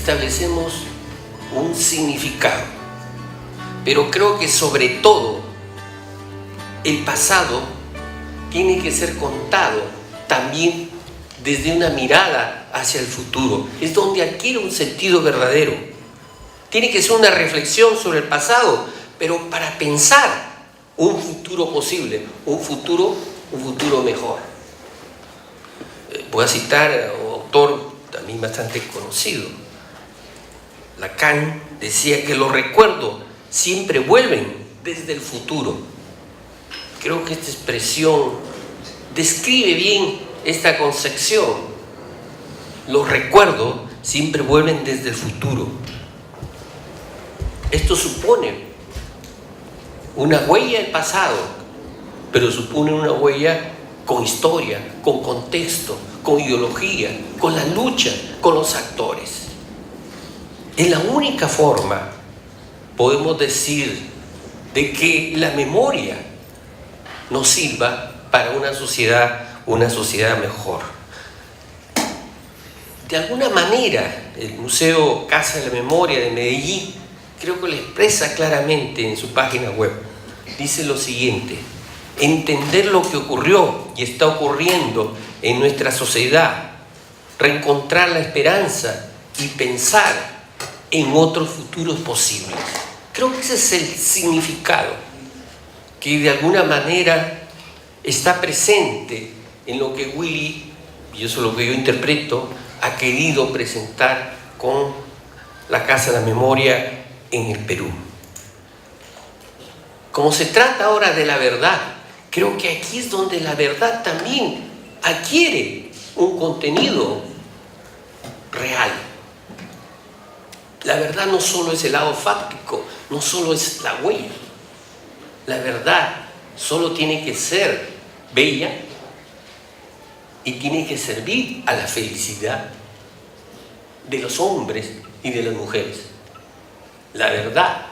establecemos un significado. Pero creo que sobre todo el pasado tiene que ser contado también desde una mirada hacia el futuro. Es donde adquiere un sentido verdadero. Tiene que ser una reflexión sobre el pasado, pero para pensar un futuro posible, un futuro mejor. Voy a citar a un autor también bastante conocido. Lacan decía que los recuerdos siempre vuelven desde el futuro. Creo que esta expresión describe bien esta concepción. Los recuerdos siempre vuelven desde el futuro. Esto supone una huella del pasado, pero supone una huella con historia, con contexto, con ideología, con la lucha, con los actores. Es la única forma, podemos decir, de que la memoria nos sirva para una sociedad mejor. De alguna manera, el Museo Casa de la Memoria de Medellín creo que lo expresa claramente en su página web. Dice lo siguiente: entender lo que ocurrió y está ocurriendo en nuestra sociedad, reencontrar la esperanza y pensar en otros futuros posibles. Creo que ese es el significado que de alguna manera está presente en lo que Willy, y eso es lo que yo interpreto, ha querido presentar con la Casa de la Memoria en el Perú. Como se trata ahora de la verdad, creo que aquí es donde la verdad también adquiere un contenido real. La verdad no solo es el lado fáctico, no solo es la huella. La verdad solo tiene que ser bella y tiene que servir a la felicidad de los hombres y de las mujeres. La verdad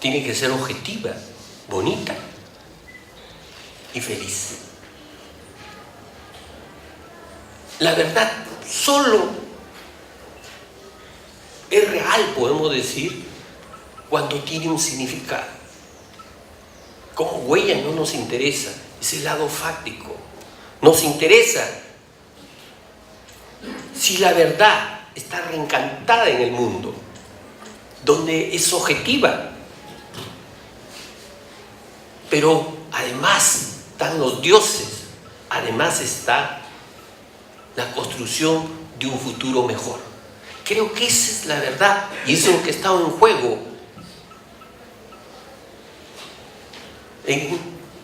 tiene que ser objetiva, bonita y feliz. La verdad solo es real, podemos decir, cuando tiene un significado. Como huella no nos interesa, es el lado fáctico. Nos interesa si la verdad está reencantada en el mundo, donde es objetiva, pero además están los dioses, además está la construcción de un futuro mejor. Creo que esa es la verdad y eso es lo que ha estado en juego en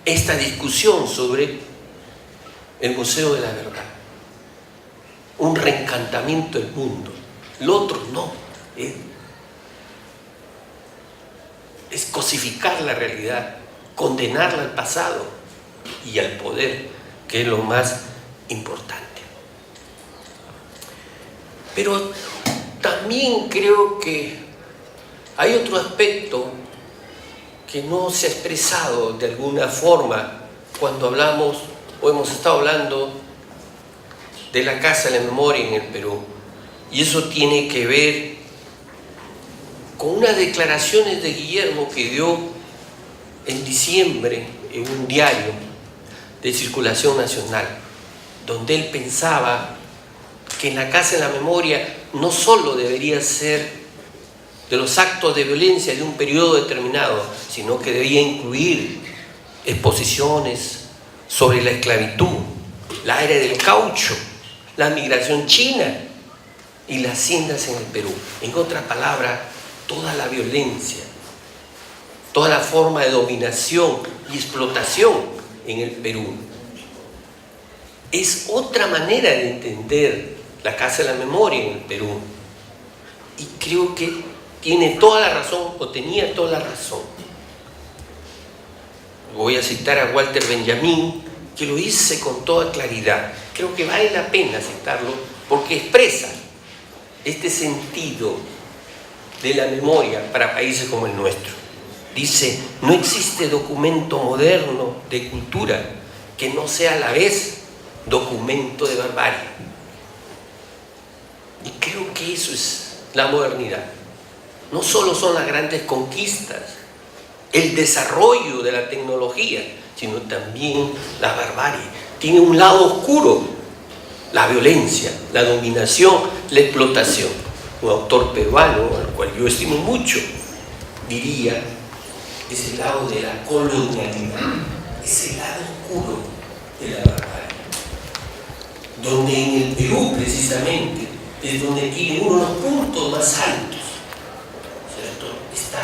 esta discusión sobre el Museo de la Verdad. Un reencantamiento del mundo. Lo otro no. Es cosificar la realidad, condenarla al pasado y al poder, que es lo más importante. Pero también creo que hay otro aspecto que no se ha expresado de alguna forma cuando hablamos o hemos estado hablando de la Casa de la Memoria en el Perú. Y eso tiene que ver con unas declaraciones de Guillermo que dio en diciembre en un diario de circulación nacional, donde él pensaba que en la Casa de la Memoria no solo debería ser de los actos de violencia de un periodo determinado, sino que debía incluir exposiciones sobre la esclavitud, la era del caucho, la migración china y las haciendas en el Perú. En otras palabras, toda la violencia, toda la forma de dominación y explotación en el Perú. Es otra manera de entender la Casa de la Memoria en el Perú. Y creo que tiene toda la razón, o tenía toda la razón. Voy a citar a Walter Benjamin, que lo dice con toda claridad. Creo que vale la pena citarlo, porque expresa este sentido de la memoria para países como el nuestro. Dice: no existe documento moderno de cultura que no sea a la vez documento de barbarie. Y creo que eso es la modernidad. No solo son las grandes conquistas, el desarrollo de la tecnología, sino también la barbarie. Tiene un lado oscuro, la violencia, la dominación, la explotación. Un autor peruano, al cual yo estimo mucho, diría, es el lado de la colonialidad, es el lado oscuro de la barbarie. Donde en el Perú, precisamente, es donde tiene uno de los puntos más altos, ¿cierto? Está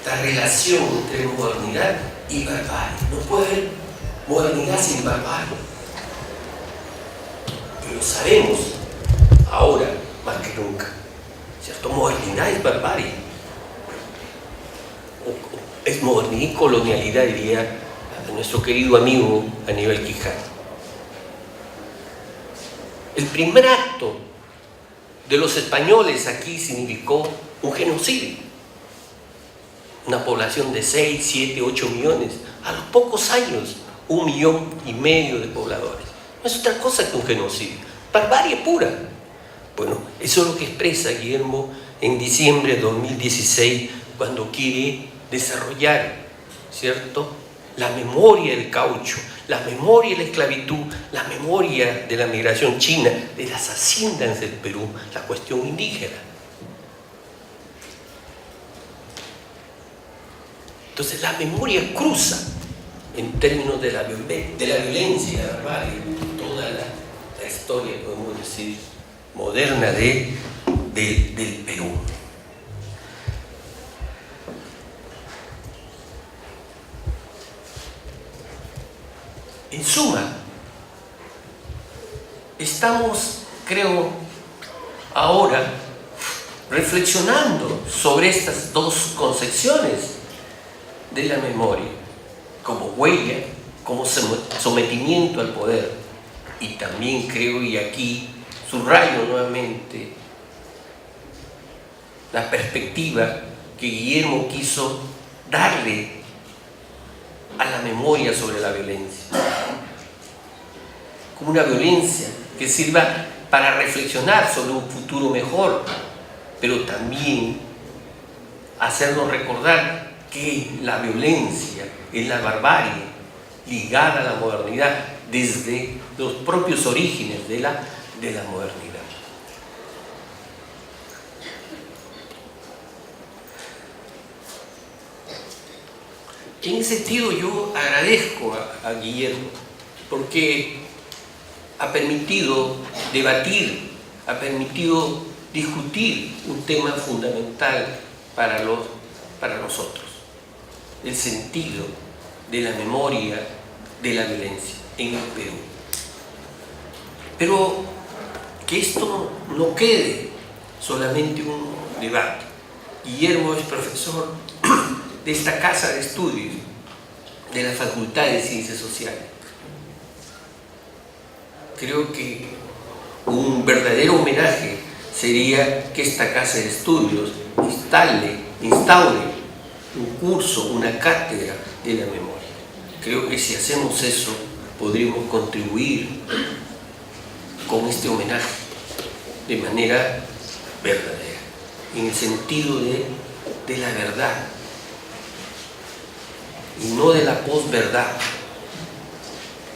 la relación entre modernidad y barbarie. No puede haber modernidad sin barbarie. Y lo sabemos ahora más que nunca, ¿cierto? Modernidad es barbarie. Es modernidad y colonialidad, diría nuestro querido amigo Aníbal Quijano. El primer acto de los españoles aquí significó un genocidio. Una población de 6, 7, 8 millones. A los pocos años, 1,5 millones de pobladores. No es otra cosa que un genocidio. Barbarie pura. Bueno, eso es lo que expresa Guillermo en diciembre de 2016, cuando quiere desarrollar, ¿cierto?, la memoria del caucho, la memoria de la esclavitud, la memoria de la migración china, de las haciendas del Perú, la cuestión indígena. Entonces la memoria cruza, en términos de la violencia y la barbarie, toda la historia, podemos decir, moderna del Perú. En suma, estamos, creo, ahora reflexionando sobre estas dos concepciones de la memoria, como huella, como sometimiento al poder. Y también creo, y aquí subrayo nuevamente, la perspectiva que Guillermo quiso darle a la memoria sobre la violencia, como una violencia que sirva para reflexionar sobre un futuro mejor, pero también hacernos recordar que la violencia es la barbarie ligada a la modernidad desde los propios orígenes de la modernidad. En ese sentido yo agradezco a Guillermo, porque ha permitido debatir, ha permitido discutir un tema fundamental para nosotros: el sentido de la memoria de la violencia en el Perú. Pero que esto no quede solamente un debate. Guillermo es profesor de esta casa de estudios de la Facultad de Ciencias Sociales. Creo que un verdadero homenaje sería que esta casa de estudios instaure un curso, una cátedra de la memoria. Creo que si hacemos eso, podríamos contribuir con este homenaje de manera verdadera, en el sentido de la verdad, y no de la posverdad,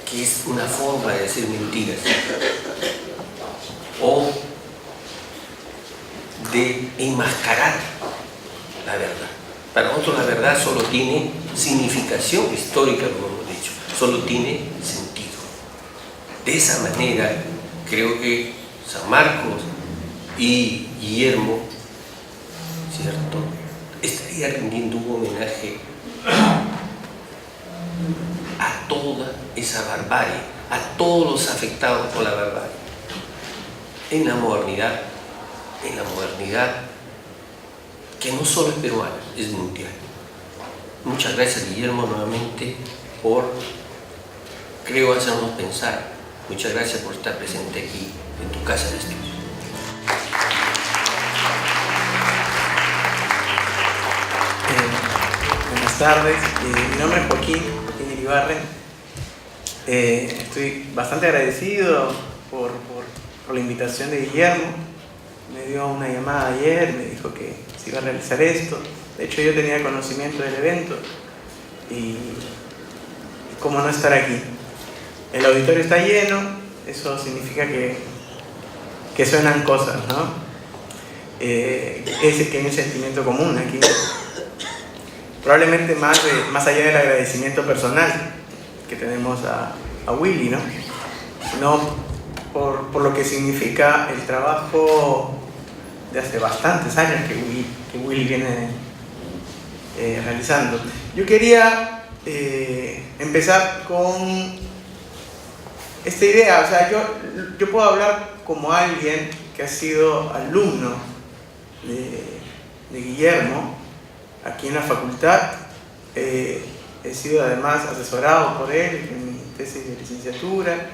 que es una forma de decir mentiras, o de enmascarar la verdad. Para nosotros la verdad solo tiene significación histórica, como hemos dicho, solo tiene sentido. De esa manera, creo que San Marcos y Guillermo, ¿cierto?, estaría rindiendo un homenaje a toda esa barbarie, a todos los afectados por la barbarie, en la modernidad que no solo es peruana, es mundial. Muchas gracias, Guillermo, nuevamente por, creo, hacernos pensar. Muchas gracias por estar presente aquí en tu casa de estudio. Buenas tardes, mi nombre es Joaquín Iribarren. Estoy bastante agradecido por la invitación de Guillermo. me dio una llamada ayer, me dijo que se iba a realizar esto. De hecho, yo tenía conocimiento del evento y cómo no estar aquí. El auditorio está lleno, eso significa que suenan cosas, ¿no? Es que hay un sentimiento común aquí. Probablemente más allá del agradecimiento personal que tenemos a Willy, ¿no? Sino por lo que significa el trabajo de hace bastantes años que Willy viene realizando. Yo quería empezar con esta idea, o sea, yo puedo hablar como alguien que ha sido alumno de Guillermo aquí en la facultad. He sido además asesorado por él en mi tesis de licenciatura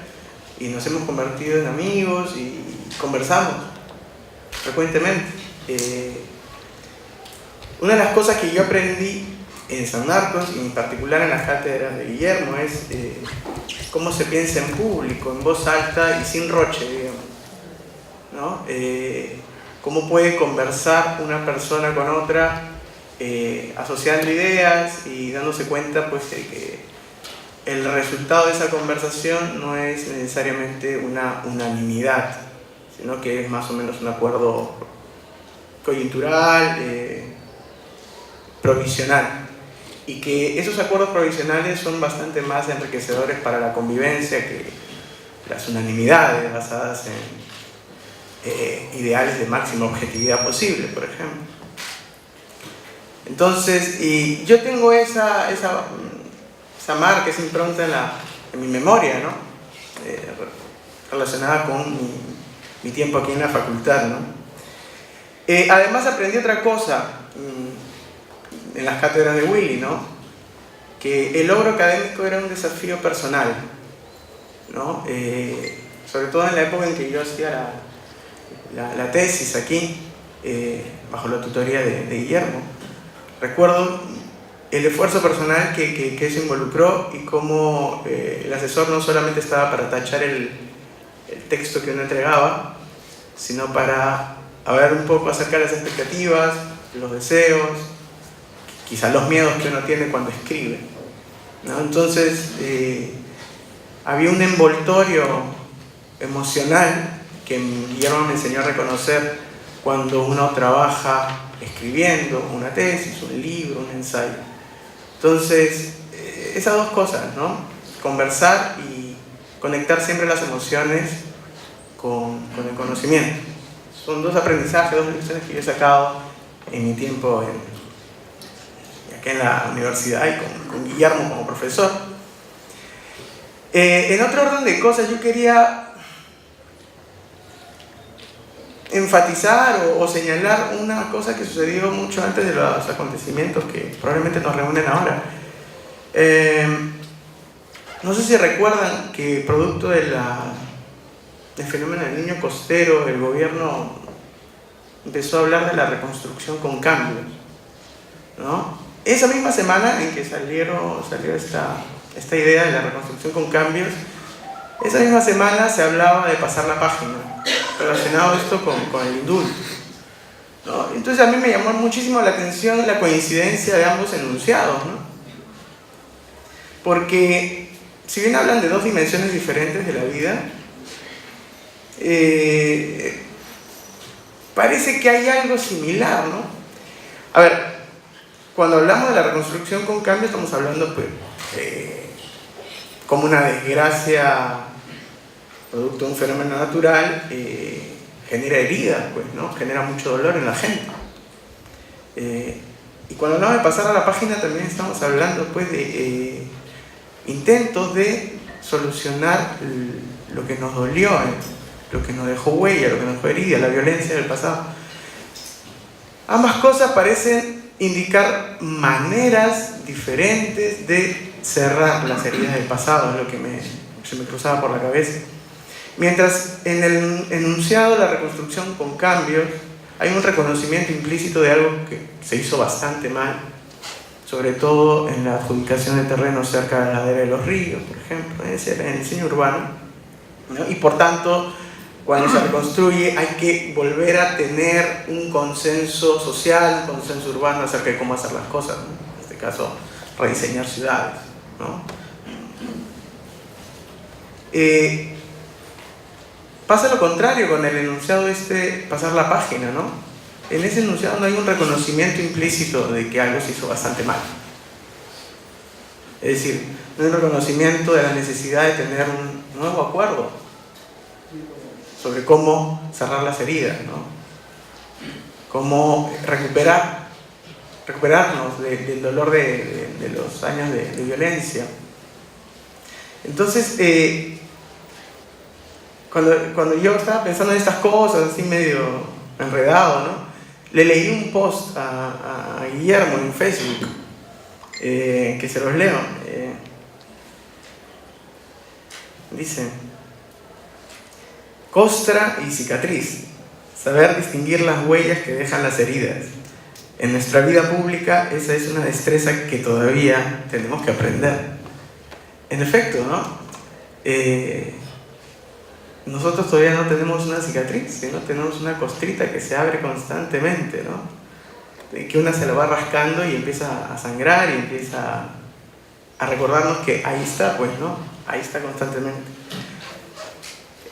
y nos hemos convertido en amigos y conversamos frecuentemente. Una de las cosas que yo aprendí en San Marcos, y en particular en las cátedras de Guillermo, es cómo se piensa en público, en voz alta y sin roche, digamos, ¿no? Cómo puede conversar una persona con otra, asociando ideas y dándose cuenta, pues, de que el resultado de esa conversación no es necesariamente una unanimidad, sino que es más o menos un acuerdo coyuntural, provisional, y que esos acuerdos provisionales son bastante más enriquecedores para la convivencia que las unanimidades basadas en ideales de máxima objetividad posible, por ejemplo. Entonces, y yo tengo esa marca, esa impronta en mi memoria, ¿no? Relacionada con mi tiempo aquí en la facultad, ¿no? Además aprendí otra cosa en las cátedras de Willy, ¿no? Que el logro académico era un desafío personal, ¿no? Sobre todo en la época en que yo hacía la tesis aquí, bajo la tutoría de Guillermo. Recuerdo el esfuerzo personal que eso involucró y cómo el asesor no solamente estaba para tachar el texto que uno entregaba, sino para ver un poco acerca de las expectativas, los deseos, quizás los miedos que uno tiene cuando escribe, ¿no? Entonces, había un envoltorio emocional que Guillermo me enseñó a reconocer cuando uno trabaja escribiendo una tesis, un libro, un ensayo. Entonces, esas dos cosas, ¿no? Conversar y conectar siempre las emociones con el conocimiento. Son dos aprendizajes, dos lecciones que yo he sacado en mi tiempo acá en la universidad y con Guillermo como profesor. En otro orden de cosas, yo quería enfatizar o señalar una cosa que sucedió mucho antes de los acontecimientos que probablemente nos reúnen ahora. No sé si recuerdan que producto del fenómeno del niño costero, el gobierno empezó a hablar de la reconstrucción con cambios, ¿no? Esa misma semana en que salió esta idea de la reconstrucción con cambios, esa misma semana se hablaba de pasar la página, relacionado esto con el indulto, ¿no? Entonces a mí me llamó muchísimo la atención la coincidencia de ambos enunciados, ¿no? Porque si bien hablan de dos dimensiones diferentes de la vida, parece que hay algo similar, ¿no? A ver, cuando hablamos de la reconstrucción con cambio estamos hablando, pues, como una desgracia producto de un fenómeno natural, genera heridas, pues, ¿no? Genera mucho dolor en la gente. Y cuando hablamos de pasar a la página también estamos hablando, pues, de intentos de solucionar lo que nos dolió, lo que nos dejó huella, lo que nos dejó herida, la violencia del pasado. Ambas cosas parecen indicar maneras diferentes de cerrar las heridas del pasado, es lo que se me cruzaba por la cabeza. Mientras en el enunciado de la reconstrucción con cambios hay un reconocimiento implícito de algo que se hizo bastante mal, sobre todo en la adjudicación de terrenos cerca de la ladera de los ríos, por ejemplo, en el diseño urbano, ¿no? Y por tanto cuando se reconstruye hay que volver a tener un consenso social, un consenso urbano acerca de cómo hacer las cosas, ¿no? En este caso, rediseñar ciudades, ¿no? Pasa lo contrario con el enunciado pasar la página, ¿no? En ese enunciado no hay un reconocimiento implícito de que algo se hizo bastante mal. Es decir, no hay un reconocimiento de la necesidad de tener un nuevo acuerdo sobre cómo cerrar las heridas, ¿no? Cómo recuperarnos del dolor de los años de violencia. Entonces, cuando yo estaba pensando en estas cosas, así medio enredado, ¿no? Le leí un post a Guillermo en Facebook, que se los leo. Dice: costra y cicatriz, saber distinguir las huellas que dejan las heridas. En nuestra vida pública esa es una destreza que todavía tenemos que aprender. En efecto, ¿no? Nosotros todavía no tenemos una cicatriz, sino tenemos una costrita que se abre constantemente, ¿no? Que una se la va rascando y empieza a sangrar y empieza a recordarnos que ahí está, pues, ¿no? Ahí está constantemente.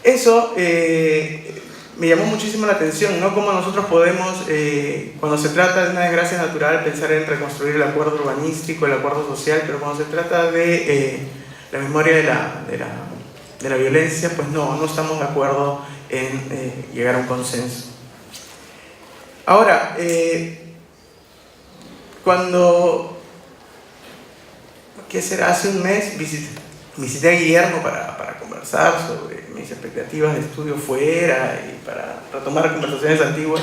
Eso me llamó muchísimo la atención, ¿no? Cómo nosotros podemos, cuando se trata de una desgracia natural, pensar en reconstruir el acuerdo urbanístico, el acuerdo social, pero cuando se trata de la memoria de la violencia, pues no estamos de acuerdo en llegar a un consenso. Ahora, ¿qué será? Hace un mes visité a Guillermo para conversar sobre mis expectativas de estudio fuera y para retomar conversaciones antiguas.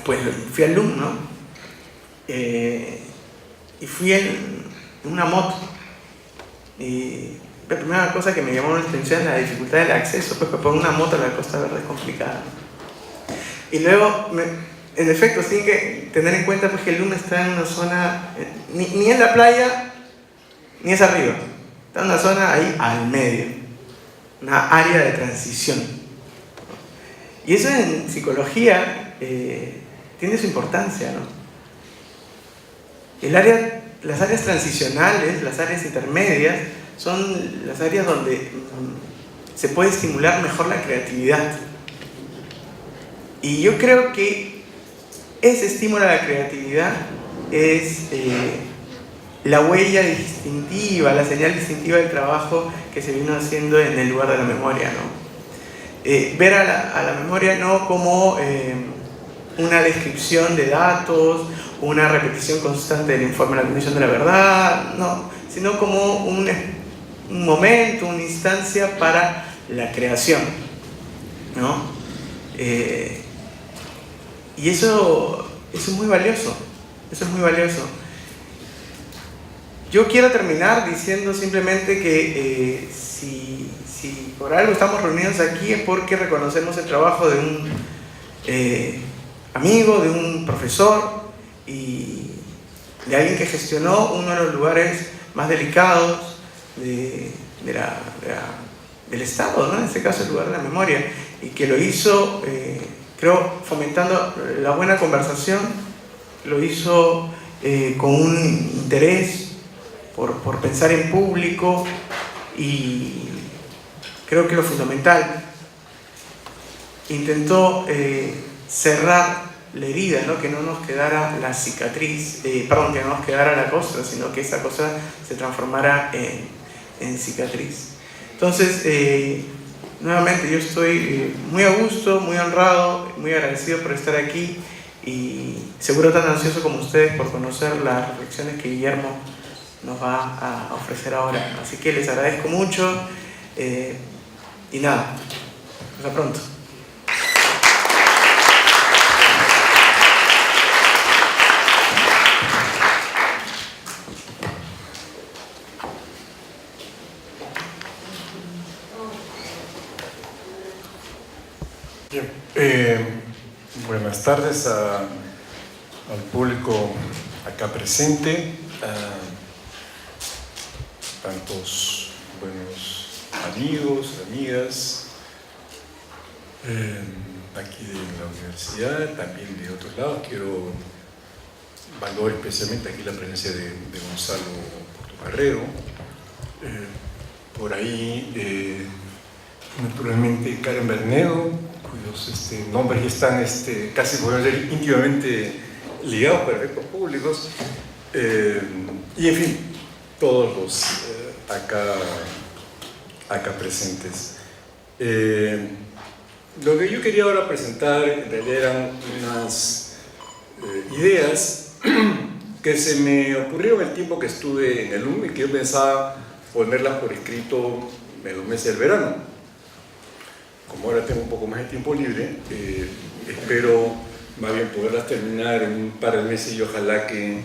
Pues fui alumno y fui en una moto. Y la primera cosa que me llamó la atención es la dificultad del acceso, porque por una moto la Costa Verde es complicada. Y luego, en efecto, sí hay que tener en cuenta pues, que el Luna está en una zona, ni en la playa, ni es arriba. Está en una zona ahí al medio, una área de transición. Y eso en psicología tiene su importancia, ¿no? Las áreas transicionales, las áreas intermedias, son las áreas donde se puede estimular mejor la creatividad. Y yo creo que ese estímulo a la creatividad es la huella distintiva, la señal distintiva del trabajo que se vino haciendo en el lugar de la memoria, ¿no? Ver a la memoria no como una descripción de datos, una repetición constante del informe de la Comisión de la Verdad, no, sino como un momento, una instancia para la creación, ¿no? Y eso es muy valioso, eso es muy valioso. Yo quiero terminar diciendo simplemente que si por algo estamos reunidos aquí es porque reconocemos el trabajo de un amigo, de un profesor y de alguien que gestionó uno de los lugares más delicados del Estado, ¿no? En este caso el lugar de la memoria, y que lo hizo, creo, fomentando la buena conversación, lo hizo con un interés por pensar en público, y creo que lo fundamental, intentó cerrar la herida, ¿no? Que no nos quedara la cicatriz, que no nos quedara la costra, sino que esa cosa se transformara en cicatriz. Entonces, nuevamente yo estoy muy a gusto, muy honrado, muy agradecido por estar aquí y seguro tan ansioso como ustedes por conocer las reflexiones que Guillermo nos va a ofrecer ahora. Así que les agradezco mucho y nada, hasta pronto. Bien, buenas tardes al público acá presente, tantos buenos amigos, amigas, aquí de la universidad, también de otros lados. Quiero valorar especialmente aquí la presencia de Gonzalo Portocarrero. Por ahí, naturalmente, Karen Bernedo, cuyos nombres están casi podemos ser íntimamente ligados para efectos públicos. Y en fin, todos los acá presentes. Lo que yo quería ahora presentar en realidad eran unas ideas que se me ocurrieron el tiempo que estuve en el UM y que yo pensaba ponerlas por escrito en los meses del verano. Como ahora tengo un poco más de tiempo libre, espero más bien poderlas terminar en un par de meses y ojalá que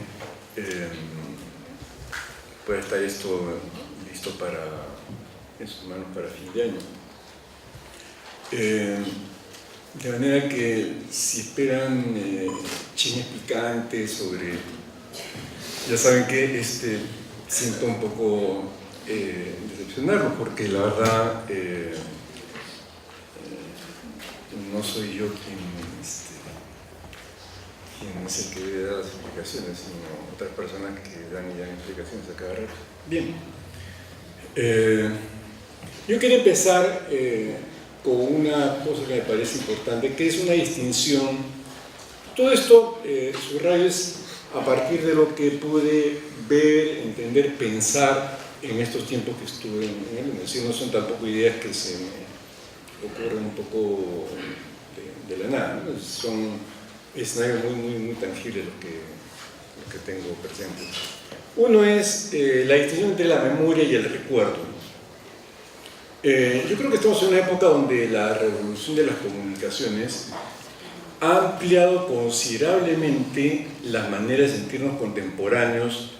pueda estar esto listo en sus manos para fin de año. De manera que si esperan chimes picantes sobre... Ya saben que siento un poco decepcionarlos porque la verdad no soy yo quien es el que debe dar las explicaciones, sino otras personas que dan explicaciones a cada rato. Bien. Yo quería empezar con una cosa que me parece importante, que es una distinción. Todo esto, subrayo, es a partir de lo que pude ver, entender, pensar en estos tiempos que estuve en el UNED. No son tampoco ideas que se me ocurren un poco de la nada, ¿no? Son escenarios muy tangibles los que tengo presentes. Uno es la distinción entre la memoria y el recuerdo. Yo creo que estamos en una época donde la revolución de las comunicaciones ha ampliado considerablemente las maneras de sentirnos contemporáneos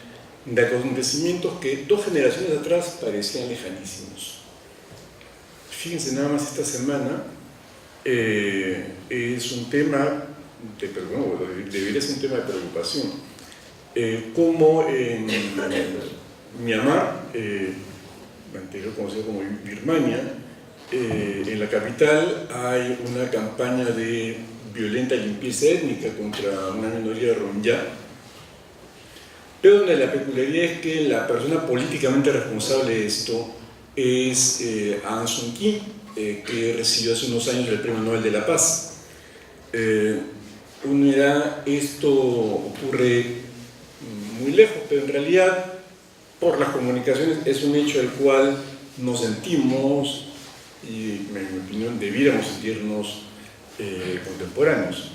de acontecimientos que 2 generaciones atrás parecían lejanísimos. Fíjense nada más esta semana, es un tema, debería ser un tema de preocupación, como en Myanmar, anterior conocido como Birmania, en la capital hay una campaña de violenta limpieza étnica contra una minoría rohingya, pero donde la peculiaridad es que la persona políticamente responsable de esto es Aung San Suu Kyi, que recibió hace unos años el Premio Nobel de la Paz. Uno dirá, esto ocurre muy lejos, pero en realidad por las comunicaciones es un hecho del cual nos sentimos y, en mi opinión, debiéramos sentirnos contemporáneos.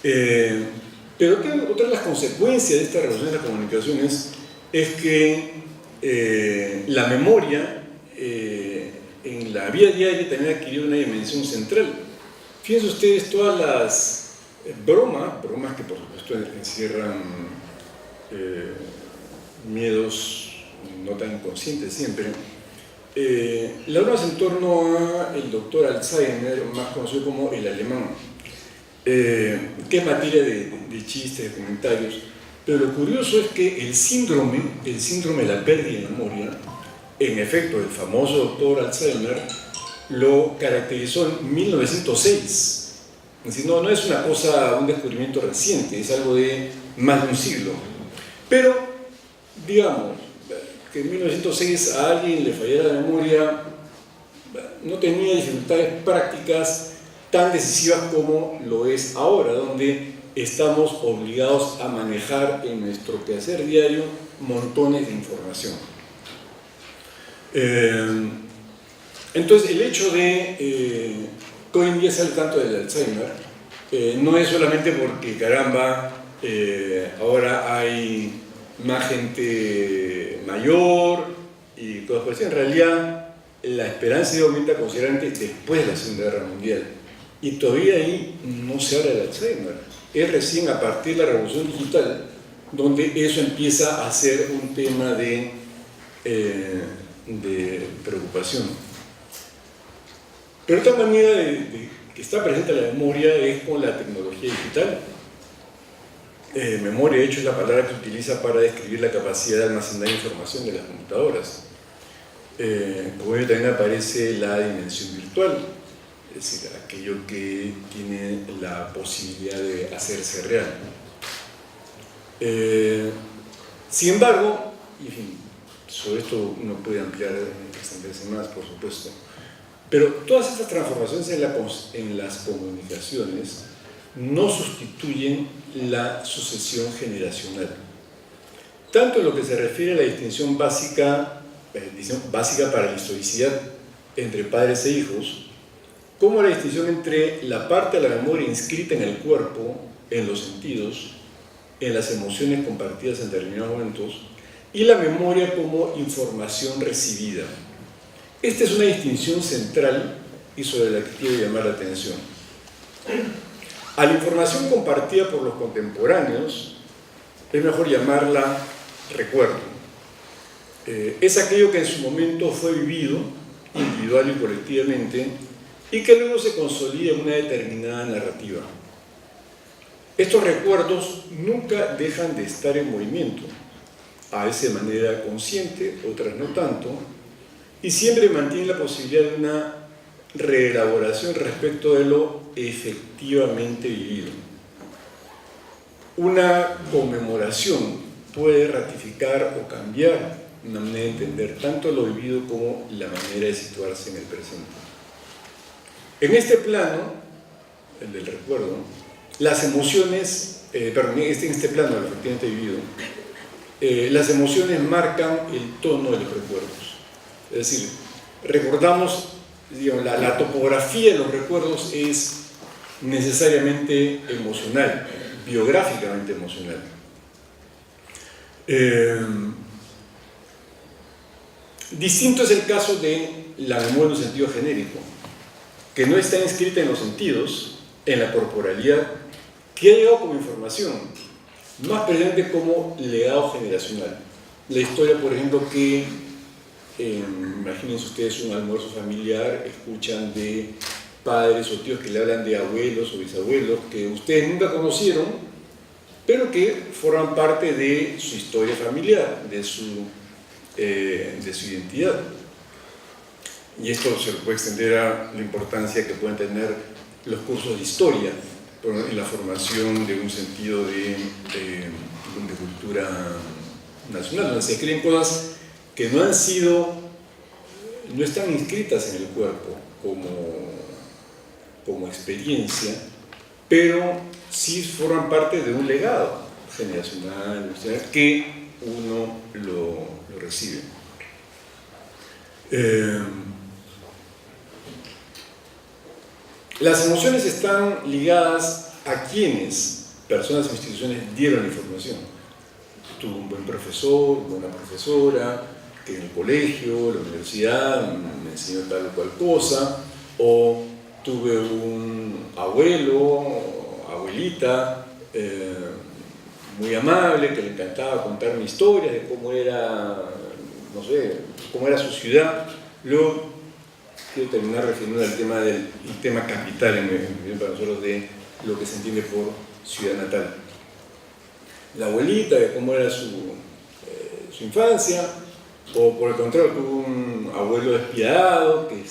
Pero otra de las consecuencias de esta revolución de las comunicaciones es que la memoria en la vida diaria también ha adquirido una dimensión central. Fíjense ustedes todas las bromas que por supuesto encierran miedos no tan conscientes siempre. Las bromas en torno al doctor Alzheimer, más conocido como el alemán, que es materia de chistes, de comentarios, pero lo curioso es que el síndrome de la pérdida de memoria, en efecto, el famoso doctor Alzheimer lo caracterizó en 1906. Es decir, no es una cosa, un descubrimiento reciente, es algo de más de un siglo. Pero, digamos, que en 1906 a alguien le fallara la memoria, no tenía dificultades prácticas tan decisivas como lo es ahora, donde estamos obligados a manejar en nuestro quehacer diario montones de información. Entonces, el hecho de que hoy en día se hable tanto del Alzheimer no es solamente porque, caramba, ahora hay más gente mayor y cosas por así. En realidad, la esperanza de vida aumenta considerablemente después de la Segunda Guerra Mundial. Y todavía ahí no se habla del Alzheimer. Es recién a partir de la revolución digital donde eso empieza a ser un tema de preocupación. Pero otra manera de que está presente la memoria es con la tecnología digital. Memoria, de hecho, es la palabra que se utiliza para describir la capacidad de almacenar información de las computadoras. Como ello también aparece la dimensión virtual, es decir, aquello que tiene la posibilidad de hacerse real. Sin embargo, y en fin, sobre esto uno puede ampliar, extenderse más, por supuesto, pero todas estas transformaciones en las comunicaciones no sustituyen la sucesión generacional. Tanto en lo que se refiere a la distinción básica para la historicidad entre padres e hijos, como la distinción entre la parte de la memoria inscrita en el cuerpo, en los sentidos, en las emociones compartidas en determinados momentos, y la memoria como información recibida. Esta es una distinción central y sobre la que quiero llamar la atención. A la información compartida por los contemporáneos es mejor llamarla recuerdo. Es aquello que en su momento fue vivido, individual y colectivamente, y que luego se consolida en una determinada narrativa. Estos recuerdos nunca dejan de estar en movimiento, a veces de manera consciente, otras no tanto, y siempre mantienen la posibilidad de una reelaboración respecto de lo efectivamente vivido. Una conmemoración puede ratificar o cambiar una manera de entender tanto lo vivido como la manera de situarse en el presente. En este plano, el del recuerdo, las emociones, en este plano del efectivamente vivido, las emociones marcan el tono de los recuerdos. Es decir, recordamos, digamos, la topografía de los recuerdos es necesariamente emocional, biográficamente emocional. Distinto es el caso de la memoria en un sentido genérico, que no está inscrita en los sentidos, en la corporalidad, que ha llegado como información, más presente como legado generacional. La historia, por ejemplo, que imagínense ustedes un almuerzo familiar, escuchan de padres o tíos que le hablan de abuelos o bisabuelos que ustedes nunca conocieron, pero que forman parte de su historia familiar, de su identidad. Y esto se puede extender a la importancia que pueden tener los cursos de historia en la formación de un sentido de cultura nacional, donde se escriben cosas que no están inscritas en el cuerpo como experiencia, pero sí forman parte de un legado generacional que uno lo recibe. Las emociones están ligadas a quienes, personas o instituciones, dieron la información. Tuve un buen profesor, buena profesora, que en el colegio, la universidad, me enseñó tal o cual cosa, o tuve un abuelo, abuelita, muy amable, que le encantaba contarme historias de cómo era, no sé, cómo era su ciudad. Luego quiero terminar refiriendo al tema del tema capital para nosotros de lo que se entiende por ciudad natal. La abuelita, de cómo era su infancia, o por el contrario, tuvo un abuelo despiadado que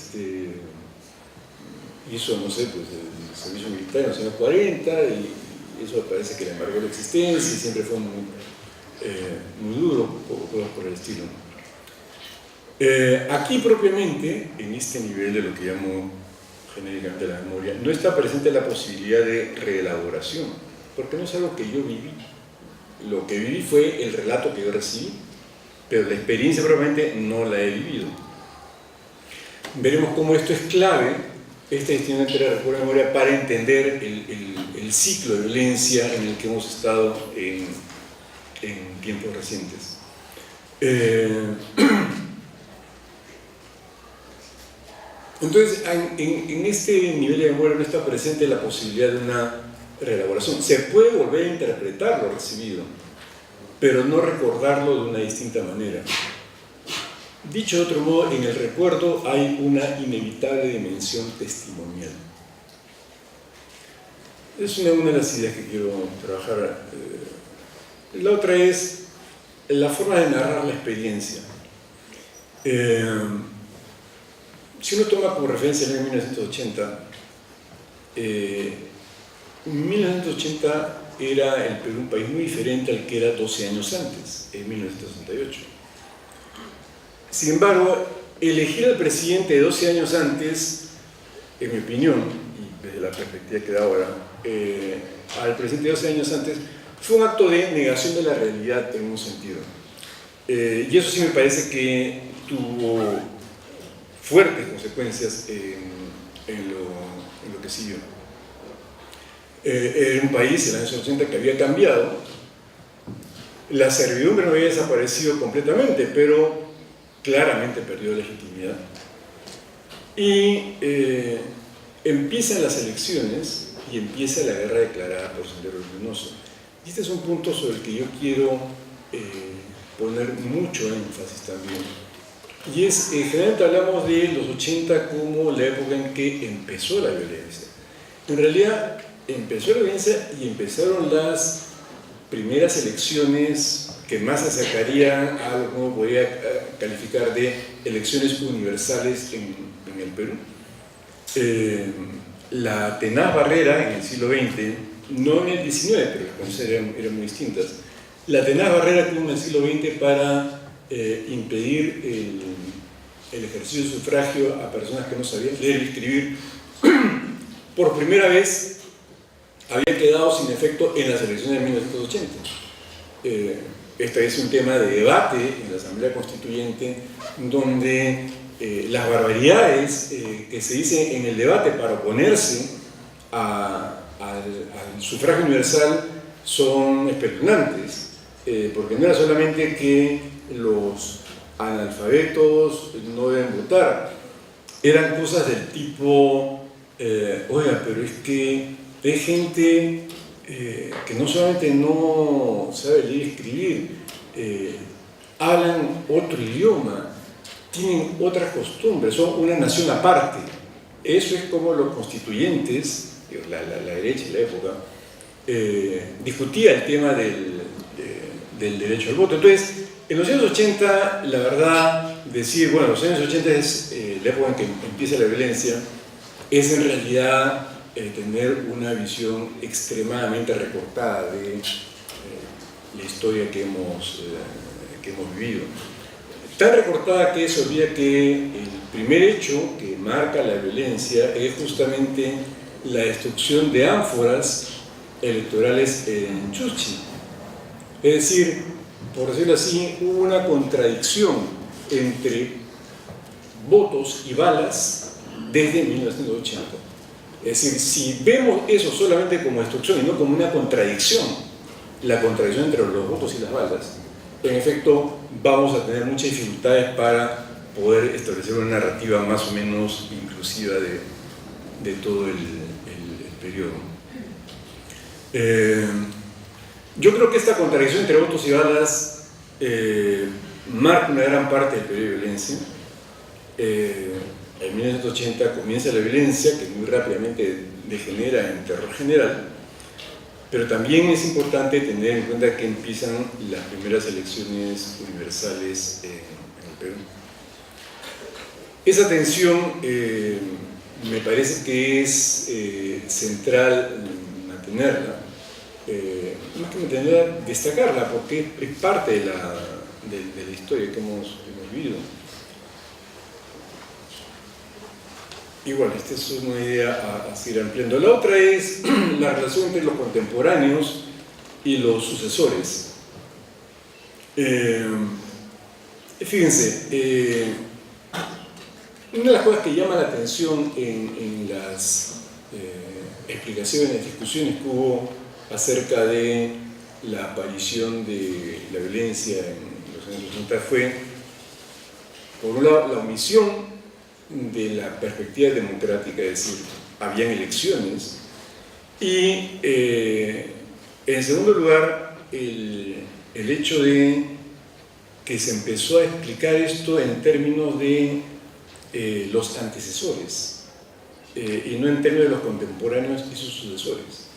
hizo, no sé, pues el servicio militar en los años 40 y eso parece que le embargó la existencia y siempre fue muy duro, cosas por el estilo. Aquí propiamente, en este nivel de lo que llamo genéricamente la memoria, no está presente la posibilidad de reelaboración, porque no es algo que yo viví. Lo que viví fue el relato que yo recibí, pero la experiencia propiamente no la he vivido. Veremos cómo esto es clave, esta distinción entre recuerdo y memoria, para entender el ciclo de violencia en el que hemos estado en tiempos recientes. Entonces, en este nivel de memoria no está presente la posibilidad de una reelaboración. Se puede volver a interpretar lo recibido, pero no recordarlo de una distinta manera. Dicho de otro modo, en el recuerdo hay una inevitable dimensión testimonial. Es una de las ideas que quiero trabajar. La otra es la forma de narrar la experiencia. Si uno toma como referencia el año 1980, 1980 era el Perú un país muy diferente al que era 12 años antes, en 1968. Sin embargo, elegir al presidente de 12 años antes, en mi opinión, y desde la perspectiva que da ahora, al presidente de 12 años antes, fue un acto de negación de la realidad en un sentido. Y eso sí me parece que tuvo fuertes consecuencias en lo que siguió. Era un país en los años 80 que había cambiado, la servidumbre no había desaparecido completamente, pero claramente perdió legitimidad. Y empiezan las elecciones y empieza la guerra declarada por Sendero Luminoso. Y este es un punto sobre el que yo quiero poner mucho énfasis también. Y es, generalmente hablamos de los 80 como la época en que empezó la violencia. En realidad, empezó la violencia y empezaron las primeras elecciones que más se acercarían a lo que uno podría calificar de elecciones universales en el Perú. La tenaz barrera en el siglo XX, no en el XIX, pero las condiciones eran muy distintas, la tenaz barrera que hubo en el siglo XX para impedir el ejercicio de sufragio a personas que no sabían leer y escribir, por primera vez había quedado sin efecto en las elecciones de 1980. Este es un tema de debate en la Asamblea Constituyente, donde las barbaridades que se dicen en el debate para oponerse al sufragio universal son espeluznantes, porque no era solamente que los analfabetos no deben votar, eran cosas del tipo, oiga, pero es que hay gente que no solamente no sabe leer y escribir, hablan otro idioma, tienen otras costumbres, son una nación aparte. Eso es como los constituyentes, la derecha y la época, discutía el tema del derecho al voto. Entonces, en los años 80, la verdad, decir, bueno, los años 80 es la época en que empieza la violencia, es en realidad tener una visión extremadamente recortada de la historia que hemos vivido. Tan recortada que se olvida que el primer hecho que marca la violencia es justamente la destrucción de ánforas electorales en Chuchi. Es decir, por decirlo así, hubo una contradicción entre votos y balas desde 1980. Es decir, si vemos eso solamente como destrucción y no como una contradicción, la contradicción entre los votos y las balas, en efecto vamos a tener muchas dificultades para poder establecer una narrativa más o menos inclusiva de todo el periodo. Yo creo que esta contradicción entre votos y balas marca una gran parte del periodo de violencia. En 1980 comienza la violencia, que muy rápidamente degenera en terror general, pero también es importante tener en cuenta que empiezan las primeras elecciones universales en el Perú. Esa tensión me parece que es central mantenerla, más que mantenerla, destacarla, porque es parte de la historia que hemos vivido. Igual, esta es una idea a seguir ampliando. La otra es la relación entre los contemporáneos y los sucesores. Fíjense, una de las cosas que llama la atención en las explicaciones, discusiones que hubo acerca de la aparición de la violencia en los años 80 fue, por un lado, la omisión de la perspectiva democrática, es decir, habían elecciones, y en segundo lugar, el hecho de que se empezó a explicar esto en términos de los antecesores, y no en términos de los contemporáneos y sus sucesores.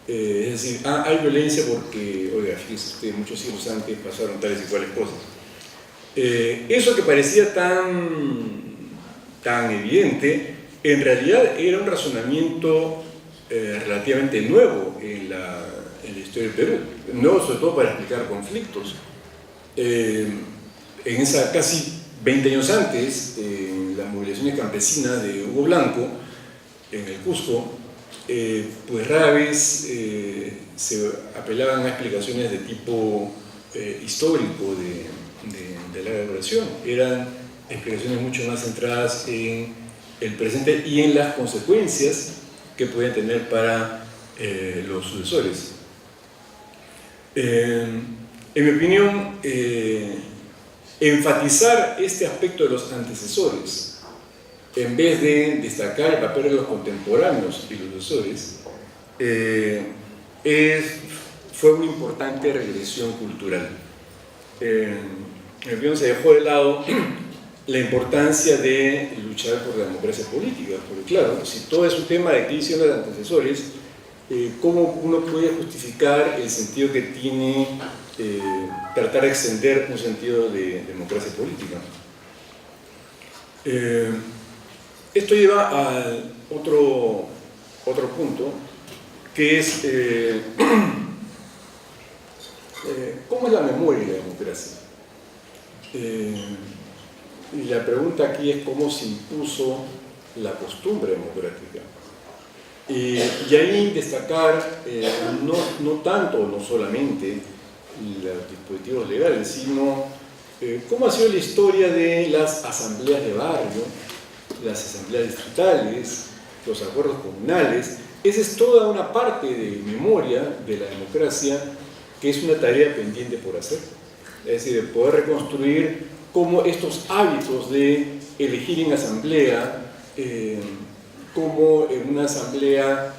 Es decir, hay violencia porque, oiga, fíjese usted, muchos siglos antes pasaron tales y cuales cosas. Eso que parecía tan evidente, en realidad era un razonamiento relativamente nuevo en la historia del Perú, nuevo sobre todo para explicar conflictos. En esa casi 20 años antes, en las movilizaciones campesinas de Hugo Blanco, en el Cusco, pues rara vez se apelaban a explicaciones de tipo histórico de la elaboración. Eran explicaciones mucho más centradas en el presente y en las consecuencias que podían tener para los sucesores. En mi opinión, enfatizar este aspecto de los antecesores, en vez de destacar el papel de los contemporáneos y los sucesores, fue una importante regresión cultural. En mi opinión, se dejó de lado la importancia de luchar por la democracia política, porque claro, si todo es un tema de qué hicieron los antecesores, ¿cómo uno puede justificar el sentido que tiene tratar de extender un sentido de democracia política? Esto lleva a otro punto, que es ¿cómo es la memoria de la democracia? Y la pregunta aquí es cómo se impuso la costumbre democrática. Y ahí destacar no tanto, no solamente los dispositivos legales, sino cómo ha sido la historia de las asambleas de barrio, las asambleas distritales, los acuerdos comunales. Esa es toda una parte de memoria de la democracia que es una tarea pendiente por hacer. Es decir, de poder reconstruir cómo estos hábitos de elegir en asamblea, cómo en una asamblea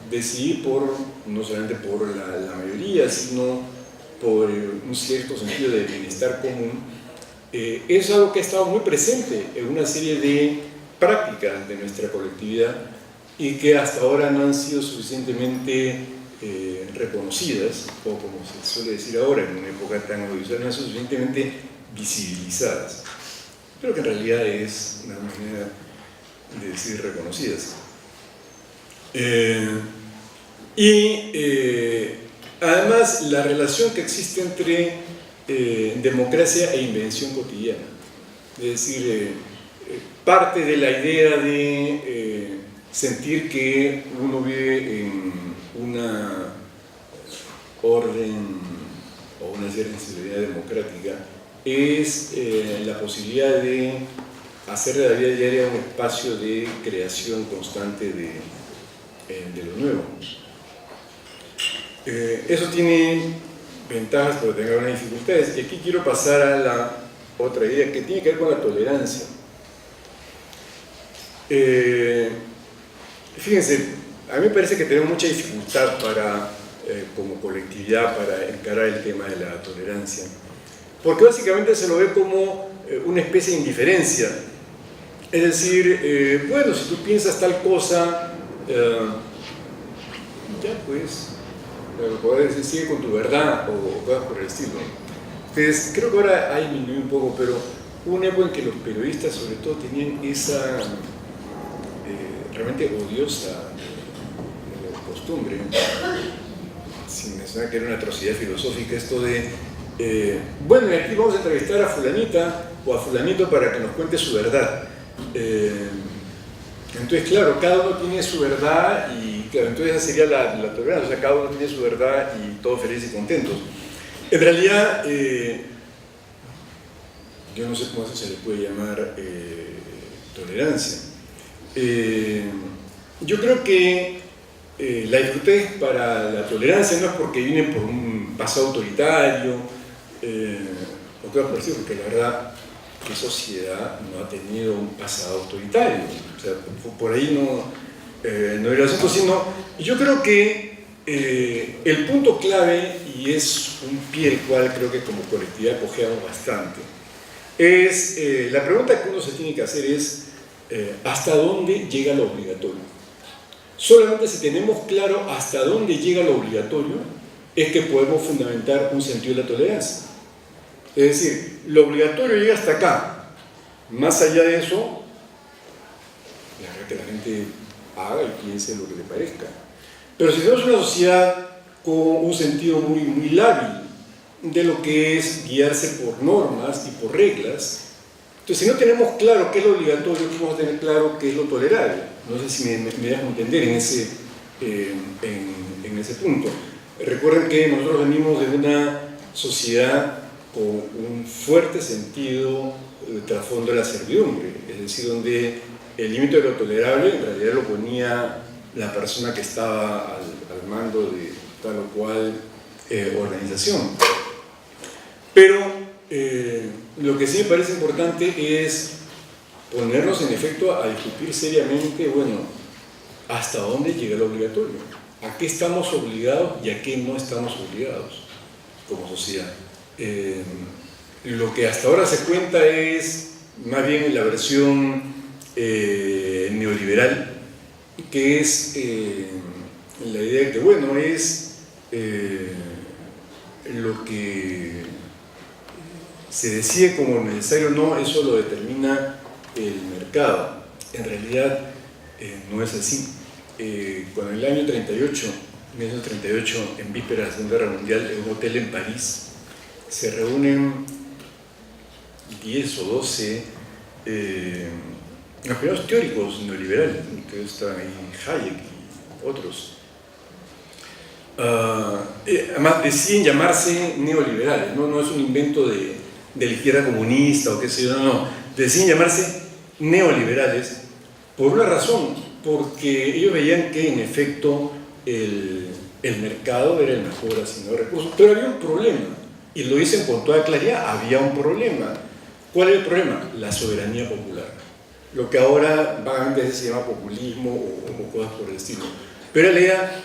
decidir no solamente por la mayoría, sino por un cierto sentido de bienestar común, es algo que ha estado muy presente en una serie de prácticas de nuestra colectividad y que hasta ahora no han sido suficientemente reconocidas, o como se suele decir ahora en una época tan audiovisual, no han sido suficientemente visibilizadas, pero que en realidad es una manera de decir reconocidas. Además, la relación que existe entre democracia e invención cotidiana, es decir, parte de la idea de sentir que uno vive en una orden o una cierta sensibilidad democrática es la posibilidad de hacer de la vida diaria un espacio de creación constante de lo nuevo. Eso tiene ventajas, pero tiene algunas dificultades. Y aquí quiero pasar a la otra idea que tiene que ver con la tolerancia. Fíjense, a mí me parece que tenemos mucha dificultad como colectividad para encarar el tema de la tolerancia, porque básicamente se lo ve como una especie de indiferencia. Es decir, bueno, si tú piensas tal cosa, ya pues, poder decir, sigue con tu verdad o cosas por el estilo. Entonces, creo que ahora ha disminuido un poco, pero hubo una época en que los periodistas sobre todo tenían esa realmente odiosa costumbre, sin mencionar que era una atrocidad filosófica, esto de bueno, aquí vamos a entrevistar a fulanita o a fulanito para que nos cuente su verdad. Entonces, claro, cada uno tiene su verdad y claro, entonces esa sería la tolerancia, o sea, cada uno tiene su verdad y todos felices y contentos. En realidad, yo no sé cómo eso se le puede llamar tolerancia. Yo creo que la dificultad para la tolerancia no es porque vienen por un pasado autoritario o cosas por el estilo, porque la verdad qué sociedad no ha tenido un pasado autoritario, o sea, por ahí no era el asunto, sino yo creo que el punto clave, y es un pie el cual creo que como colectividad cojeamos bastante, es la pregunta que uno se tiene que hacer es ¿hasta dónde llega lo obligatorio? Solamente si tenemos claro hasta dónde llega lo obligatorio es que podemos fundamentar un sentido de la tolerancia. Es decir, lo obligatorio llega hasta acá. Más allá de eso, dejar que la gente haga y piense lo que le parezca. Pero si tenemos una sociedad con un sentido muy lábil de lo que es guiarse por normas y por reglas, entonces si no tenemos claro qué es lo obligatorio, ¿cómo vamos a tener claro qué es lo tolerable? No sé si me dejan entender en ese punto. Recuerden que nosotros venimos de una sociedad con un fuerte sentido de trasfondo de la servidumbre, es decir, donde el límite de lo tolerable en realidad lo ponía la persona que estaba al mando de tal o cual organización. Pero lo que sí me parece importante es ponernos en efecto a discutir seriamente, bueno, hasta dónde llega lo obligatorio, a qué estamos obligados y a qué no estamos obligados como sociedad. Lo que hasta ahora se cuenta es más bien la versión neoliberal, que es la idea de que, bueno, es lo que se decide como necesario o no, eso lo determina el mercado. En realidad no es así. Cuando en el año 1938, en vísperas de la Segunda Guerra Mundial, en un hotel en París, se reúnen 10 o 12 los primeros teóricos neoliberales, que están ahí Hayek y otros. Además deciden llamarse neoliberales, no es un invento de la izquierda comunista o qué sé yo, no, deciden llamarse neoliberales por una razón, porque ellos veían que en efecto el mercado era el mejor asignador de recursos, pero había un problema, y lo dicen con toda claridad, había un problema. ¿Cuál es el problema? La soberanía popular, lo que ahora vagamente se llama populismo o cosas por el estilo. Pero la idea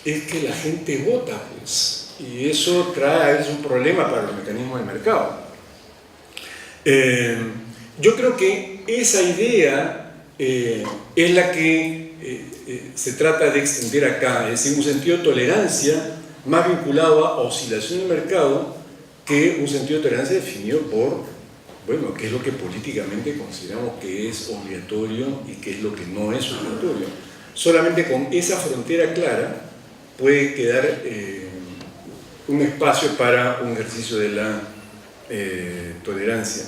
es que la gente vota, pues, y eso trae a veces un problema para los mecanismos del mercado. Yo creo que esa idea es la que se trata de extender acá, es decir, un sentido de tolerancia más vinculado a oscilación del mercado que un sentido de tolerancia definido por, bueno, qué es lo que políticamente consideramos que es obligatorio y qué es lo que no es obligatorio. Solamente con esa frontera clara puede quedar un espacio para un ejercicio de la tolerancia.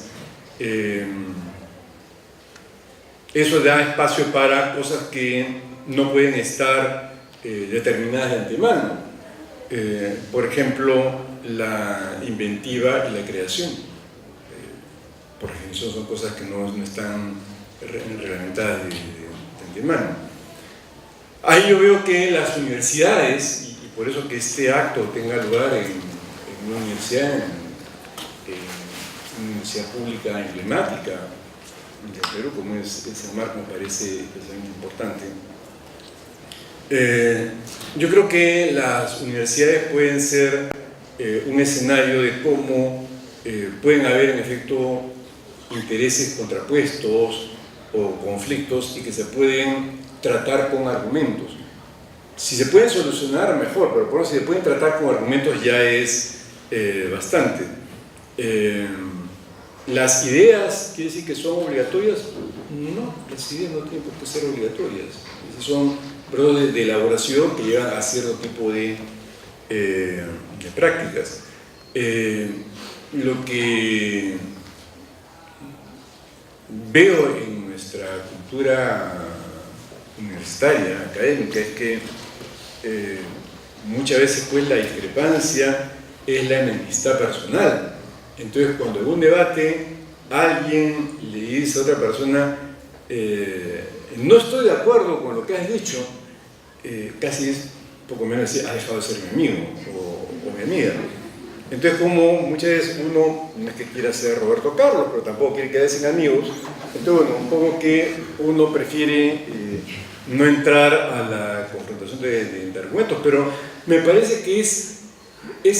Eso da espacio para cosas que no pueden estar determinadas de antemano. Por ejemplo, la inventiva y la creación. Por definición son cosas que no están reglamentadas de antemano. Ahí yo veo que las universidades, y por eso que este acto tenga lugar en una universidad, una universidad pública emblemática de Perú, como es el San Marcos, me parece especialmente importante. Yo creo que las universidades pueden ser un escenario de cómo pueden haber en efecto intereses contrapuestos o conflictos y que se pueden tratar con argumentos. Si se pueden solucionar, mejor, pero por lo menos si se pueden tratar con argumentos ya es bastante. ¿Las ideas quiere decir que son obligatorias? No, las ideas no tienen por qué ser obligatorias. Son procesos de elaboración que llevan a cierto tipo de prácticas. Lo que veo en nuestra cultura universitaria, académica, es que muchas veces pues la discrepancia es la enemistad personal. Entonces cuando en un debate alguien le dice a otra persona no estoy de acuerdo con lo que has dicho, casi es poco menos decir, has dejado de ser mi amigo o mi amiga. Entonces, como muchas veces uno no es que quiera ser Roberto Carlos, pero tampoco quiere quedarse sin amigos, entonces bueno, un poco que uno prefiere no entrar a la confrontación de argumentos, pero me parece que es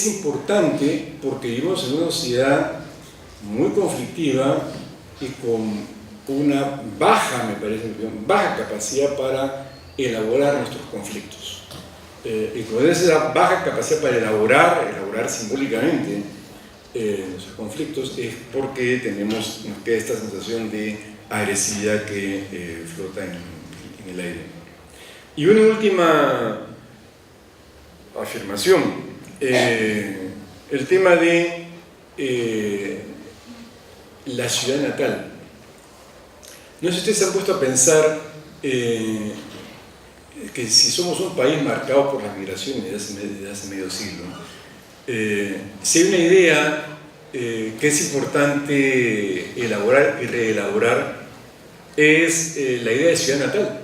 importante porque vivimos en una sociedad muy conflictiva y con una baja capacidad para elaborar nuestros conflictos. Y con esa baja capacidad para elaborar simbólicamente, nuestros conflictos, es porque nos queda esta sensación de agresividad que flota en el aire. Y una última afirmación, el tema de la ciudad natal. No sé si ustedes se han puesto a pensar que si somos un país marcado por las migraciones desde hace medio siglo, si hay una idea que es importante elaborar y reelaborar, es la idea de ciudad natal.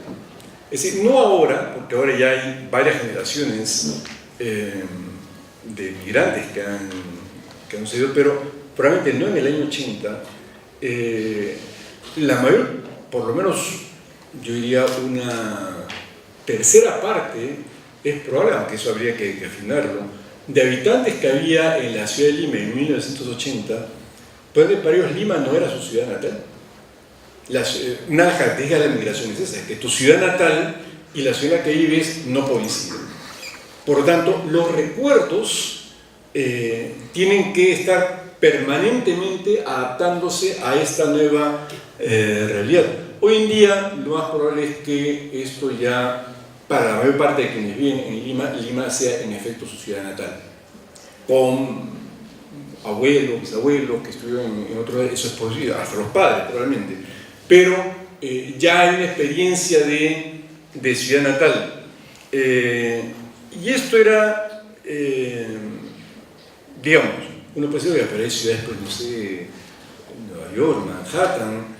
Es decir, no ahora, porque ahora ya hay varias generaciones de migrantes que han sucedido, pero probablemente no en el año 80, la mayor, por lo menos yo diría una tercera parte, es probable, aunque eso habría que afinarlo, de habitantes que había en la ciudad de Lima en 1980, pues para ellos Lima no era su ciudad natal. Una característica de la migración es esa, que tu ciudad natal y la ciudad en la que vives no coinciden. Por lo tanto, los recuerdos tienen que estar permanentemente adaptándose a esta nueva realidad. Hoy en día, lo más probable es que esto ya, para la mayor parte de quienes viven en Lima sea en efecto su ciudad natal, con abuelos, bisabuelos que estuvieron en otro lugar, eso es posible, hasta los padres probablemente, pero ya hay una experiencia de ciudad natal. Y esto era, digamos, uno puede decir, pero hay ciudades, pues no sé, Nueva York, Manhattan,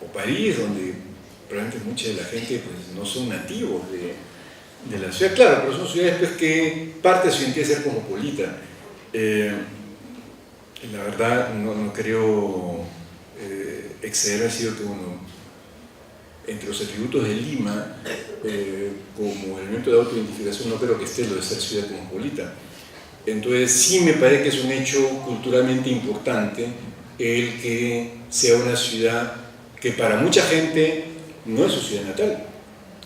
o París, donde probablemente mucha de la gente pues, no son nativos de la ciudad, claro, pero son ciudades pues, que parte de su identidad es ser cosmopolita. La verdad, no creo exceder decir que uno, entre los atributos de Lima, como elemento de autoidentificación, no creo que esté lo de ser ciudad cosmopolita. Entonces, sí me parece que es un hecho culturalmente importante el que sea una ciudad que para mucha gente no es su ciudad natal.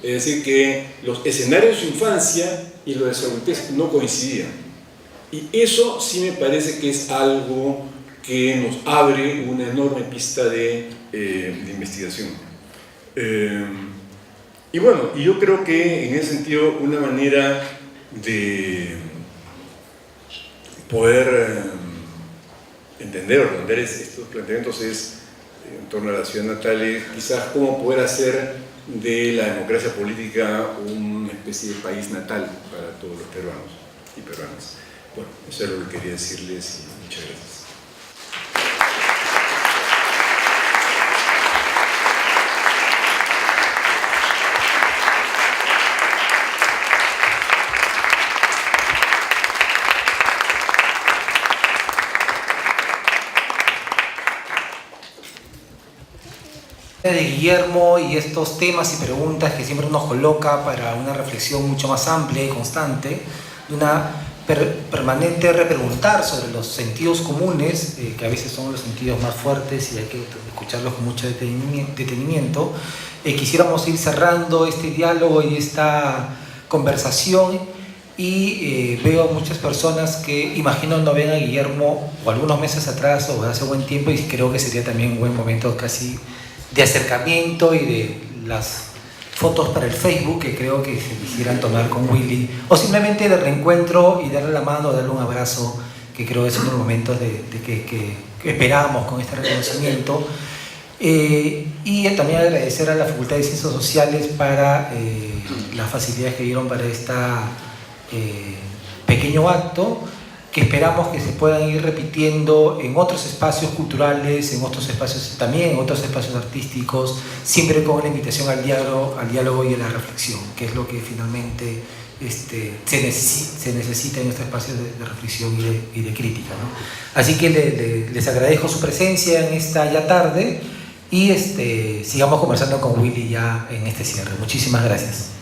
Es decir, que los escenarios de su infancia y los de su adultez no coincidían. Y eso sí me parece que es algo que nos abre una enorme pista de investigación. Y bueno, yo creo que en ese sentido una manera de poder entender o responder estos planteamientos es, en torno a la ciudad natal, quizás cómo poder hacer de la democracia política una especie de país natal para todos los peruanos y peruanas. Bueno, eso es lo que quería decirles y muchas gracias. De Guillermo y estos temas y preguntas que siempre nos coloca para una reflexión mucho más amplia y constante, de una permanente repreguntar sobre los sentidos comunes, que a veces son los sentidos más fuertes y hay que escucharlos con mucho detenimiento. Quisiéramos ir cerrando este diálogo y esta conversación y veo muchas personas que imagino no ven a Guillermo o algunos meses atrás o hace buen tiempo, y creo que sería también un buen momento casi de acercamiento y de las fotos para el Facebook que creo que se quisieran tomar con Willy, o simplemente de reencuentro y darle la mano, darle un abrazo, que creo que es uno de los momentos que esperamos con este reconocimiento. Y también agradecer a la Facultad de Ciencias Sociales para las facilidades que dieron para este pequeño acto, que esperamos que se puedan ir repitiendo en otros espacios culturales, en otros espacios, también en otros espacios artísticos, siempre con la invitación al diálogo y a la reflexión, que es lo que finalmente se necesita en estos espacios de reflexión y de crítica, ¿no? Así que les agradezco su presencia en esta ya tarde y sigamos conversando con Willy ya en este cierre. Muchísimas gracias.